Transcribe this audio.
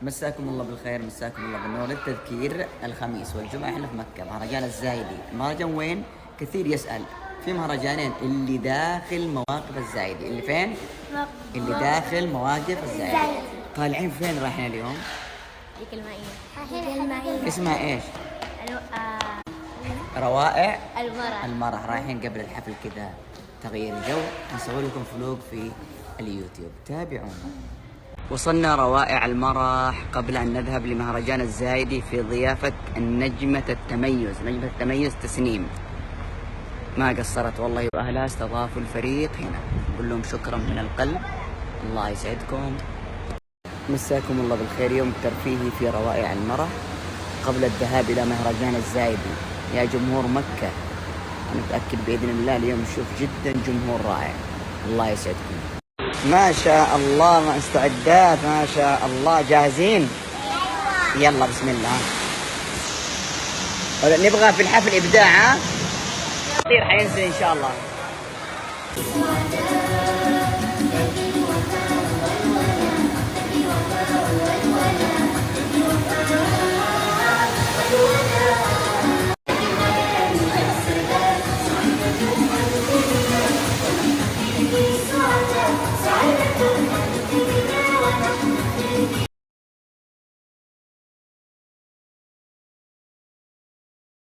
مساكم الله بالخير، مساكم الله بالنور. للتذكير الخميس والجمعة احنا في مكة، مهرجان الزايدي. المهرجان وين؟ كثير يسأل. في مهرجانين، اللي داخل مواقف الزايدي. اللي فين؟ اللي داخل مواقف الزايدي. طالعين فين رايحين اليوم؟ ديك المائية. اسمها ايش؟ روائع المرح. المرح. رايحين قبل الحفل كذا تغيير جو، نسوي لكم فلوق في اليوتيوب، تابعونا. وصلنا روائع المرح قبل أن نذهب لمهرجان الزايدي في ضيافة النجمة التميز، نجمة التميز تسنيم. ما قصرت والله، وأهلها استضافوا الفريق هنا. نقول لهم شكرا من القلب، الله يسعدكم. مساكم الله بالخير. يوم ترفيهي في روائع المرح قبل الذهاب إلى مهرجان الزايدي. يا جمهور مكة، أنا متأكد بإذن الله اليوم نشوف جدا جمهور رائع، الله يسعدكم. ما شاء الله، ما استعدات، ما شاء الله. جاهزين؟ يلا بسم الله. نبغى في الحفل إبداع، ها؟ كثير حينزل إن شاء الله.